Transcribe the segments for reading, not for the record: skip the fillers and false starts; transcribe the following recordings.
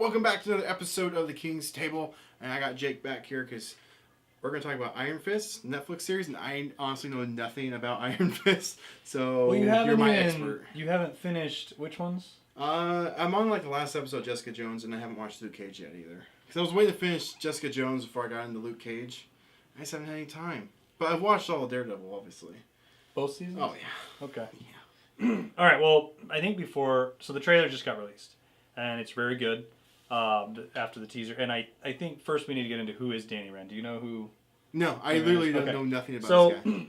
Welcome back to another episode of the King's Table, and I got Jake back here because we're going to talk about Iron Fist, Netflix series, and I honestly know nothing about Iron Fist, so you're my expert. You haven't finished which ones? I'm on like the last episode of Jessica Jones, and I haven't watched Luke Cage yet either. Because I was waiting to finish Jessica Jones before I got into Luke Cage. I just haven't had any time. But I've watched all of Daredevil, obviously. Both seasons? Oh, yeah. Okay. Yeah. All right, well, I think so the trailer just got released, and it's very good after the teaser. And I think first we need to get into who is Danny Rand. Do you know who? No, I literally don't know nothing about this guy.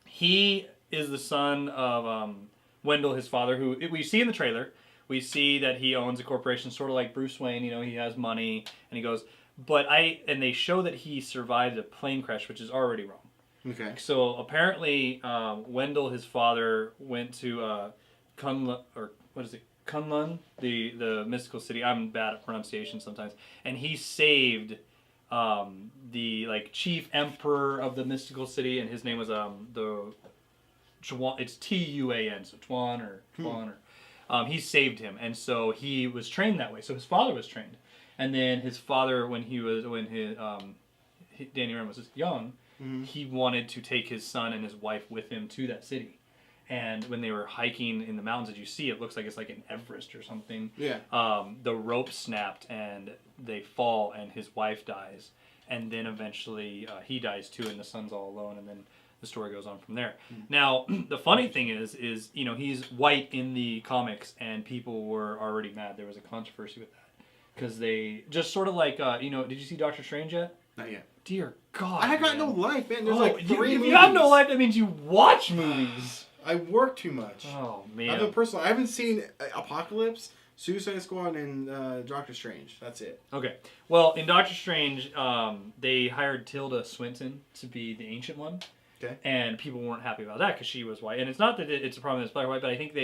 He is the son of Wendell, his father, who we see in the trailer. We see that he owns a corporation, sort of like Bruce Wayne. You know, he has money, and he goes. And they show that he survived a plane crash, which is already wrong. Okay. So apparently, Wendell, his father, went to Kunlun, the mystical city. I'm bad at pronunciation sometimes, and he saved the chief emperor of the mystical city, and his name was it's Tuan, so Tuan or he saved him, and so he was trained that way. So his father was trained. And then his father, when Danny Rand was young, he wanted to take his son and his wife with him to that city. And when they were hiking in the mountains, as you see, it looks like it's like an Everest or something. Yeah. The rope snapped and they fall, and his wife dies. And then eventually he dies too, and the son's all alone. And then the story goes on from there. Now, the funny thing is he's white in the comics, and people were already mad. There was a controversy with that. Because they just sort of like, did you see Doctor Strange yet? Not yet. Dear God. I got no life, man. There's like 3 movies. If you have no life, that means you watch movies. I work too much. Oh, man. I haven't seen Apocalypse, Suicide Squad, and Doctor Strange. That's it. Okay. Well, in Doctor Strange, they hired Tilda Swinton to be the Ancient One. Okay. And people weren't happy about that because she was white. And it's not that it's a problem that it's black or white, but I think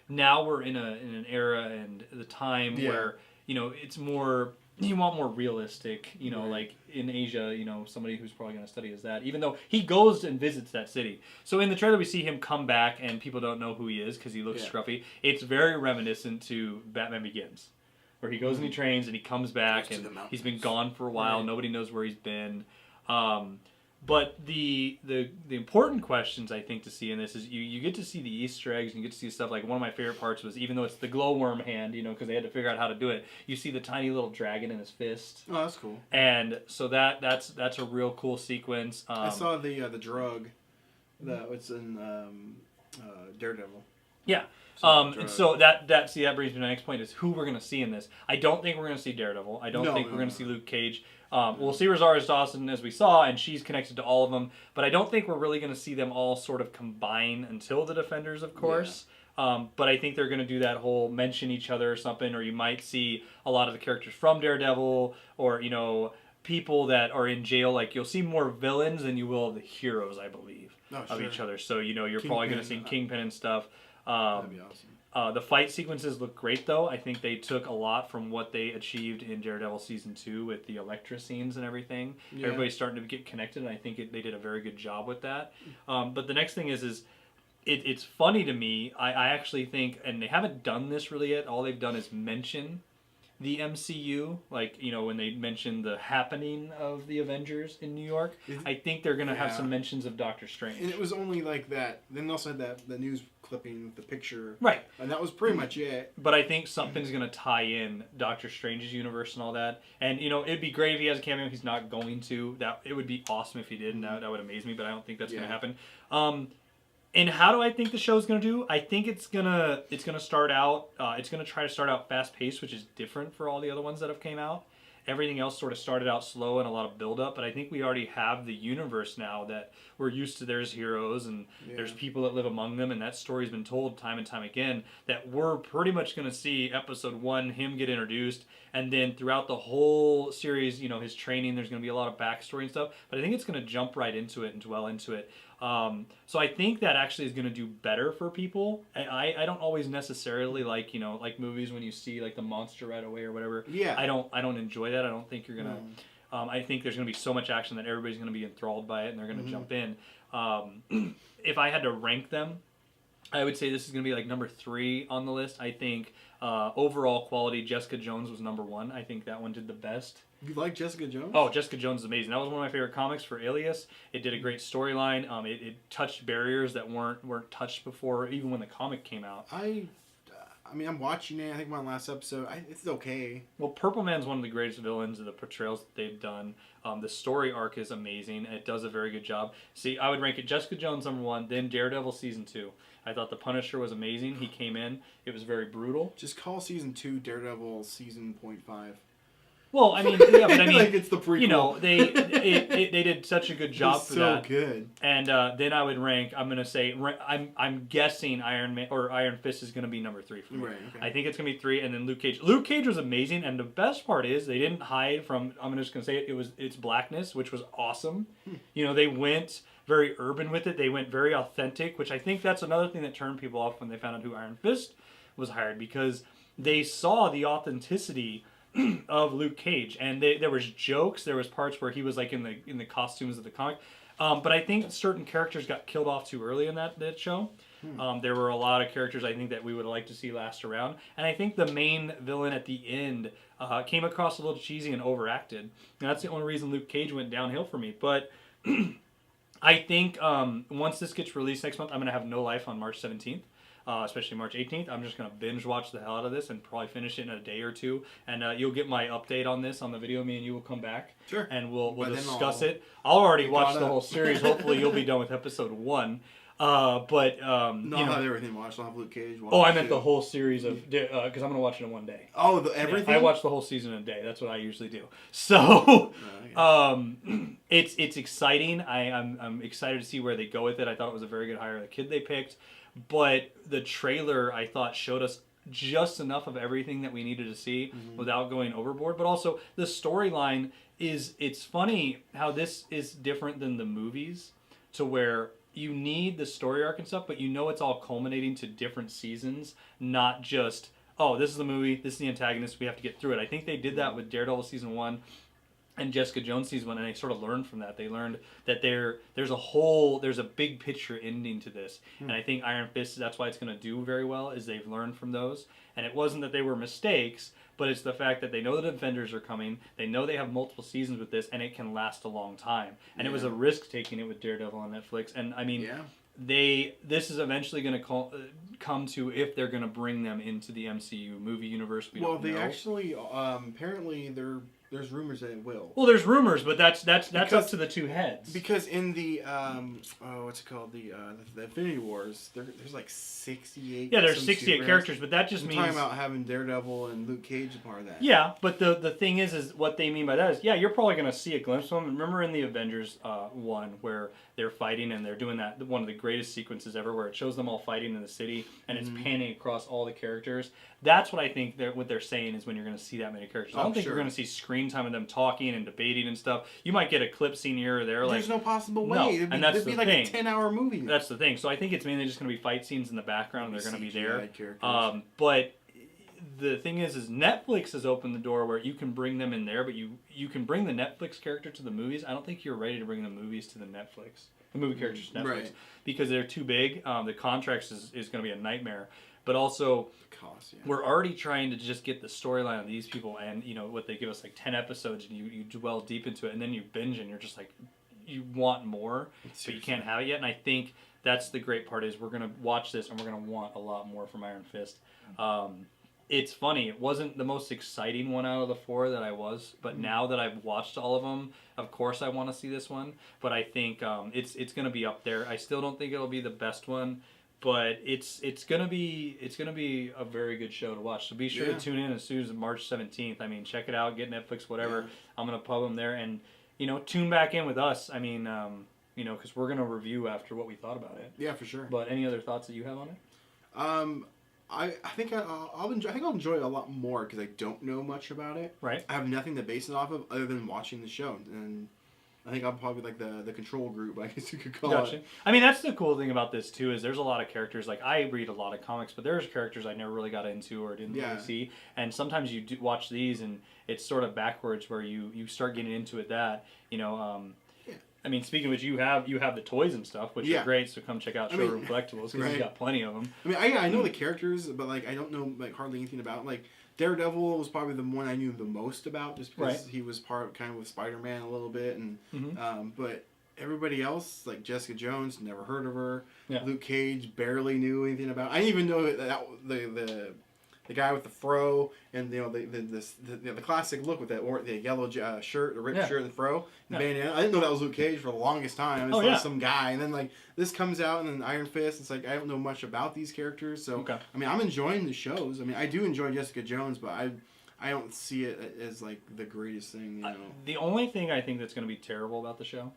now we're in an era and the time where... it's more, you want more realistic, like in Asia, somebody who's probably going to study is that, even though he goes and visits that city. So in the trailer, we see him come back and people don't know who he is because he looks scruffy. It's very reminiscent to Batman Begins, where he goes and he trains and he comes back and he's been gone for a while. Right. Nobody knows where he's been. But the important questions I think to see in this is you get to see the Easter eggs and you get to see stuff like one of my favorite parts was, even though it's the glowworm hand, because they had to figure out how to do it, you see the tiny little dragon in his fist. Oh, that's cool. And so that's a real cool sequence. I saw the drug that was in Daredevil. Yeah. So that brings me to my next point is who we're going to see in this. I don't think we're going to see Daredevil. I don't think we're going to see Luke Cage. We'll see Rosario Dawson as we saw, and she's connected to all of them. But I don't think we're really going to see them all sort of combine until the Defenders, of course. Yeah. But I think they're going to do that whole mention each other or something, or you might see a lot of the characters from Daredevil, or people that are in jail. Like you'll see more villains than you will of the heroes, I believe, of each other. So you're probably going to see Kingpin and stuff. That'd be awesome. The fight sequences look great, though. I think they took a lot from what they achieved in Daredevil Season 2 with the Elektra scenes and everything. Yeah. Everybody's starting to get connected, and I think they did a very good job with that. But the next thing is it's funny to me. I actually think, and they haven't done this really yet, all they've done is mention the MCU, when they mention the happening of the Avengers in New York. I think they're going to have some mentions of Doctor Strange. And it was only like that. Then they also had the news clipping with the picture. Right. And that was pretty much it. But I think something's going to tie in Doctor Strange's universe and all that. And, it'd be great if he has a cameo. He's not going to. It would be awesome if he did, and that would amaze me, but I don't think that's going to happen. And how do I think the show's going to do? I think it's gonna start out. It's gonna try to start out fast paced, which is different for all the other ones that have came out. Everything else sort of started out slow and a lot of build up, but I think we already have the universe now that we're used to. There's heroes and there's people that live among them, and that story's been told time and time again. That we're pretty much going to see episode 1 him get introduced, and then throughout the whole series, his training. There's going to be a lot of backstory and stuff, but I think it's going to jump right into it and dwell into it. So I think that actually is going to do better for people. I don't always necessarily like movies when you see like the monster right away or whatever. Yeah. I don't enjoy that. I don't think you're gonna. I think there's going to be so much action that everybody's going to be enthralled by it and they're going to jump in. If I had to rank them, I would say this is going to be like number 3 on the list. I think overall quality, Jessica Jones was number 1. I think that one did the best. You like Jessica Jones? Oh, Jessica Jones is amazing. That was one of my favorite comics for Alias. It did a great storyline. It touched barriers that weren't touched before, even when the comic came out. I mean, I'm watching it. I think my last episode, it's okay. Well, Purple Man's one of the greatest villains of the portrayals that they've done. The story arc is amazing. It does a very good job. See, I would rank it Jessica Jones number 1, then Daredevil season 2. I thought The Punisher was amazing. He came in. It was very brutal. Just call season 2 Daredevil season .5. Well, I mean, yeah, but I mean, like it's the prequel. You know, they did such a good job for that. So good. And then I would rank. I'm gonna say I'm guessing Iron Fist is gonna be number 3 for me. Right. Okay. I think it's gonna be 3, and then Luke Cage. Luke Cage was amazing, and the best part is they didn't hide from. I'm just gonna say it's blackness, which was awesome. You know, they went very urban with it. They went very authentic, which I think that's another thing that turned people off when they found out who Iron Fist was hired, because they saw the authenticity of Luke Cage, and there was jokes. There was parts where he was like in the costumes of the comic, but I think certain characters got killed off too early in that show. There were a lot of characters I think that we would like to see last around, and I think the main villain at the end came across a little cheesy and overacted. And that's the only reason Luke Cage went downhill for me. But I think once this gets released next month, I'm gonna have No Life on March 17th. Especially March 18th. I'm just going to binge watch the hell out of this and probably finish it in a day or two. And you'll get my update on this on the video. Me and you will come back. Sure. And we'll discuss it. I'll already watch the whole series. Hopefully you'll be done with episode 1. I'll have everything watched. I'll have Luke Cage watch. Oh, I meant the whole series of... Because I'm going to watch it in one day. Oh, everything? Yeah, I watch the whole season in a day. That's what I usually do. So... it's exciting. I'm excited to see where they go with it. I thought it was a very good hire of the kid they picked. But the trailer, I thought, showed us just enough of everything that we needed to see without going overboard. But also, the storyline it's funny how this is different than the movies, to where you need the story arc and stuff, but you know it's all culminating to different seasons, not just, oh, this is the movie, this is the antagonist, we have to get through it. I think they did that with Daredevil season 1 and Jessica Jones season 1, and they sort of learned from that. They learned that there's a big picture ending to this. And I think Iron Fist, that's why it's going to do very well, is they've learned from those. And it wasn't that they were mistakes, but it's the fact that they know the Defenders are coming, they know they have multiple seasons with this, and it can last a long time. And it was a risk taking it with Daredevil on Netflix. And I mean, this is eventually going to come to if they're going to bring them into the MCU movie universe. They actually, apparently there's rumors that it will. Well, there's rumors, but that's up to the two heads. Because in the what's it called, the Infinity Wars, there's like 68. Yeah, there's 68 characters, but that just means talking about having Daredevil and Luke Cage a part of that. Yeah, but the thing is what they mean by that is, yeah, you're probably going to see a glimpse of them. Remember in the Avengers 1 where they're fighting and they're doing that, one of the greatest sequences ever, where it shows them all fighting in the city and it's panning across all the characters. That's what I think what they're saying is when you're going to see that many characters. I don't think you're going to see screen time of them talking and debating and stuff. You might get a clip scene here or there. There's no possible way. No, it'd be like a 10-hour movie. That's the thing. So I think it's mainly just going to be fight scenes in the background. They're going to be there. Characters. But the thing is Netflix has opened the door where you can bring them in there, but you can bring the Netflix character to the movies. I don't think you're ready to bring the movies to the movie characters to Netflix, because they're too big. The contracts is going to be a nightmare. But also, we're already trying to just get the storyline of these people, and what they give us, like 10 episodes, and you dwell deep into it, and then you binge, and you're just like, you want more, but you can't have it yet. And I think that's the great part, is we're going to watch this, and we're going to want a lot more from Iron Fist. It's funny, it wasn't the most exciting one out of the 4 that I was, but now that I've watched all of them, of course I want to see this one. But I think it's going to be up there. I still don't think it'll be the best one, but it's gonna be a very good show to watch. So be sure to tune in as soon as March 17th. I mean, check it out, get Netflix, whatever. I'm gonna pub them there, and tune back in with us. I mean, because we're gonna review after what we thought about it. Yeah, for sure. But any other thoughts that you have on it? I think I'll enjoy it a lot more because I don't know much about it. Right. I have nothing to base it off of other than watching the show, and I think I'm probably like the control group, I guess you could call it. I mean, that's the cool thing about this too, is there's a lot of characters. Like, I read a lot of comics, but there's characters I never really got into or didn't really see. And sometimes you do watch these, and it's sort of backwards where you start getting into it. I mean, speaking of which, you have the toys and stuff, which are great. So come check out Showroom Collectibles because you got plenty of them. I mean, I know the characters, but like I don't know like hardly anything about like Daredevil was probably the one I knew the most about, just because he was kind of with Spider-Man a little bit, and but everybody else like Jessica Jones, never heard of her. Yeah. Luke Cage, barely knew anything about. I didn't even know that the guy with the fro and the classic look with the yellow shirt, the ripped shirt, and the fro, and bandana. I didn't know that was Luke Cage for the longest time. I was some guy, and then like this comes out, and then Iron Fist. It's like I don't know much about these characters, so I mean I'm enjoying the shows. I mean I do enjoy Jessica Jones, but I don't see it as like the greatest thing. You know, the only thing I think that's going to be terrible about the show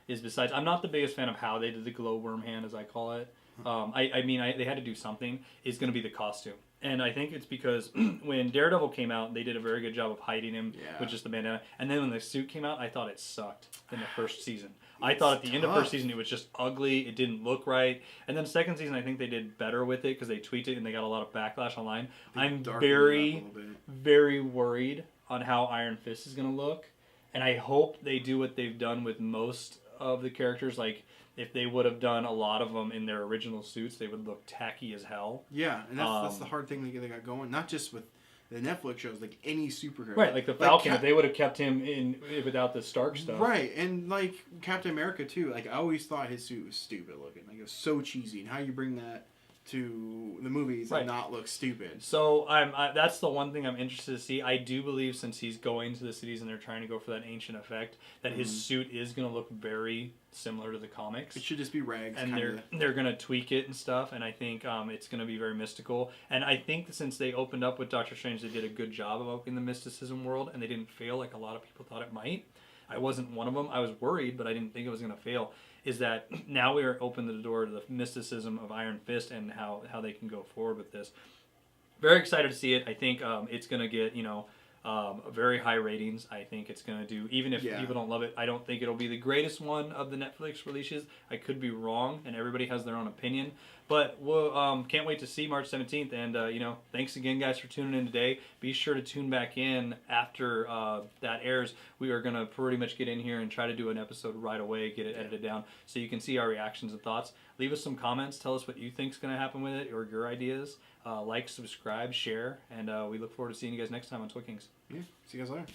is besides I'm not the biggest fan of how they did the glowworm hand, as I call it. I mean they had to do something. Is going to be the costume. And I think it's because when Daredevil came out, they did a very good job of hiding him with just the bandana. And then when the suit came out, I thought it sucked in the first season. I thought at the end of first season it was just ugly. It didn't look right. And then second season, I think they did better with it because they tweaked it and they got a lot of backlash online. I'm very, very worried on how Iron Fist is going to look. And I hope they do what they've done with most of the characters. Like, if they would have done a lot of them in their original suits, they would look tacky as hell. Yeah, and that's the hard thing they got going. Not just with the Netflix shows, like any superhero. Right, like the Falcon, if they would have kept him in without the Stark stuff. Right, and like Captain America too. Like I always thought his suit was stupid looking. Like it was so cheesy. And how you bring that to the movies and not look stupid. So that's the one thing I'm interested to see. I do believe since he's going to the cities and they're trying to go for that ancient effect, that his suit is going to look very similar to the comics. It should just be rags. And they're going to tweak it and stuff, and I think it's going to be very mystical. And I think since they opened up with Doctor Strange, they did a good job of opening the mysticism world, and they didn't fail like a lot of people thought it might. I wasn't one of them. I was worried, but I didn't think it was going to fail. Is that now we are open the door to the mysticism of Iron Fist and how they can go forward with this. Very excited to see it. I think it's going to get, very high ratings. I think it's going to do, even if people don't love it, I don't think it'll be the greatest one of the Netflix releases. I could be wrong, and everybody has their own opinion. But we'll can't wait to see March 17th. And, thanks again, guys, for tuning in today. Be sure to tune back in after that airs. We are going to pretty much get in here and try to do an episode right away, get it edited down, so you can see our reactions and thoughts. Leave us some comments. Tell us what you think is going to happen with it or your ideas. Like, subscribe, share, and we look forward to seeing you guys next time on Toy Kings. Yeah, see you guys later.